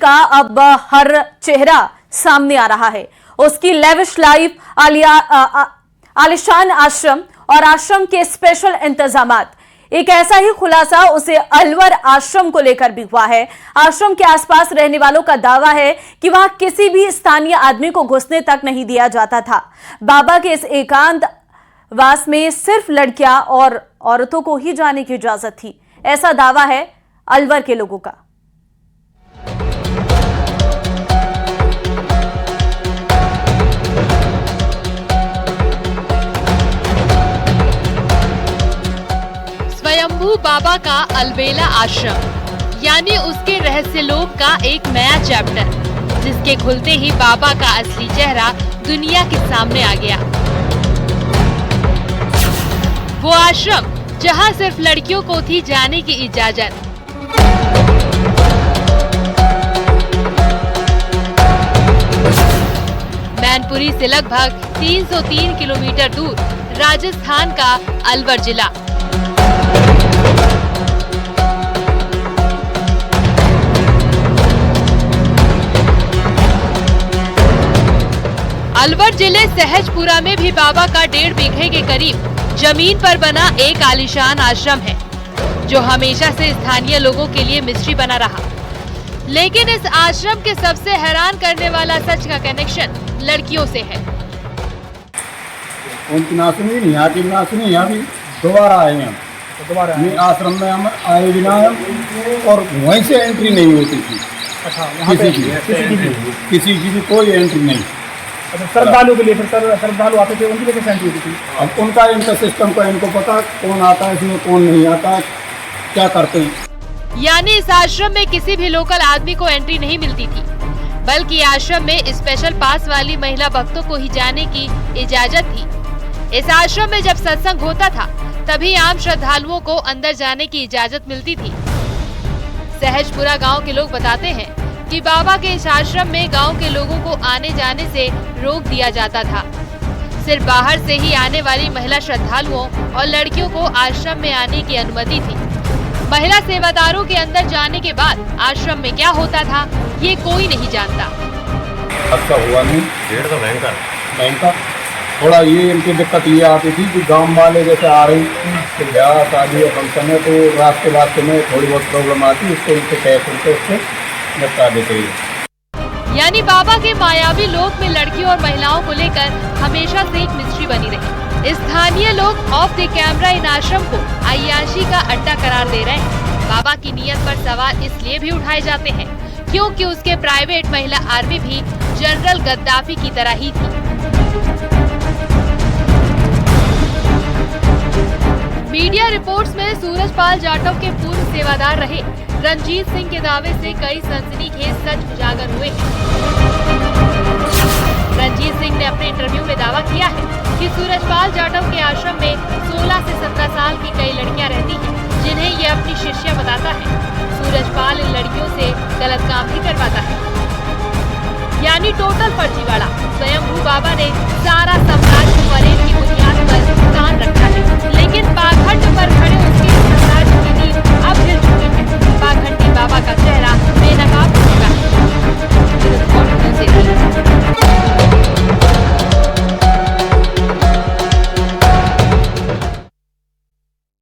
का अब हर चेहरा सामने आ रहा है। उसकी लेविश लाइफ, आलिशान आश्रम और आश्रम के स्पेशल इंतजामात। एक ऐसा ही खुलासा उसे अलवर आश्रम को लेकर भी हुआ है। आश्रम के आसपास रहने वालों का दावा है कि वहां किसी भी स्थानीय आदमी को घुसने तक नहीं दिया जाता था। बाबा के इस एकांत वास में सिर्फ लड़कियां और औरतों को ही जाने की इजाजत थी, ऐसा दावा है अलवर के लोगों का। स्वयंभू बाबा का अलबेला आश्रम यानी उसके रहस्य लोक का एक नया चैप्टर, जिसके खुलते ही बाबा का असली चेहरा दुनिया के सामने आ गया। वो आश्रम जहां सिर्फ लड़कियों को थी जाने की इजाजत। मैनपुरी से लगभग 303 किलोमीटर दूर राजस्थान का अलवर जिला। अलवर जिले सहजपुरा में भी बाबा का 1.5 बीघे के करीब जमीन पर बना एक आलीशान आश्रम है, जो हमेशा से स्थानीय लोगों के लिए मिस्ट्री बना रहा। लेकिन इस आश्रम के सबसे हैरान करने वाला सच का कनेक्शन लड़कियों से है। उनकी ना सुनी नहीं, यहाँ की ना सुनी, यहाँ भी दोबारा आए हैं। दोबारा आश्रम में हम आए बिना और वहीं से एंट्री नहीं होती थी। अच्छा, किसी की भी कोई एंट्री नहीं। अच्छा, श्रद्धालु के लिए फिर श्रद्धालु आते थे, उनकी वजह से एंट्री होती थी। अब उनका इनका सिस्टम का इनको पता कौन आता है इसमें, कौन नहीं आता, क्या करते हैं। यानी इस आश्रम में किसी भी लोकल आदमी को एंट्री नहीं मिलती थी, बल्कि आश्रम में स्पेशल पास वाली महिला भक्तों को ही जाने की इजाजत थी। इस आश्रम में जब सत्संग होता था तभी आम श्रद्धालुओं को अंदर जाने की इजाजत मिलती थी। सहजपुरा गांव के लोग बताते हैं कि बाबा के इस आश्रम में गांव के लोगों को आने जाने से रोक दिया जाता था। सिर्फ बाहर से ही आने वाली महिला श्रद्धालुओं और लड़कियों को आश्रम में आने की अनुमति थी। महिला सेवादारों के अंदर जाने के बाद आश्रम में क्या होता था ये कोई नहीं जानता। अच्छा हुआ नहीं, डेढ़ तो भयंकर थोड़ा ये इनकी दिक्कत ये आती थी कि गांव वाले जैसे आ रही तो ब्याह शादी या फंक्शन है तो रास्ते में थोड़ी बहुत प्रॉब्लम आती, उसको इनसे कह करके उससे निपटा देते हैं। यानी बाबा के मायावी लोक में लड़कियों और महिलाओं को लेकर हमेशा से एक मिस्ट्री बनी रही। स्थानीय लोग ऑफ द कैमरा इन आश्रम को अय्याशी का अड्डा करार दे रहे हैं। बाबा की नीयत पर सवाल इसलिए भी उठाए जाते हैं क्योंकि उसके प्राइवेट महिला आर्मी भी जनरल गद्दाफी की तरह ही थी। मीडिया रिपोर्ट्स में सूरजपाल जाटव के पूर्व सेवादार रहे रंजीत सिंह के दावे से कई सनसनीखेज सच उजागर हुए। रंजीत सिंह ने अपने इंटरव्यू में दावा किया है कि सूरजपाल जाटव के आश्रम में 16 से 17 साल की कई लड़कियां रहती हैं, जिन्हें ये अपनी शिष्या बताता है। सूरजपाल इन लड़कियों से गलत काम भी करवाता है, यानी टोटल फर्जीवाड़ा। स्वयंभू बाबा ने सारा साम्राज्य फरेब की बुनियाद पर कान रखा है, लेकिन पाखंड पर खड़े उसके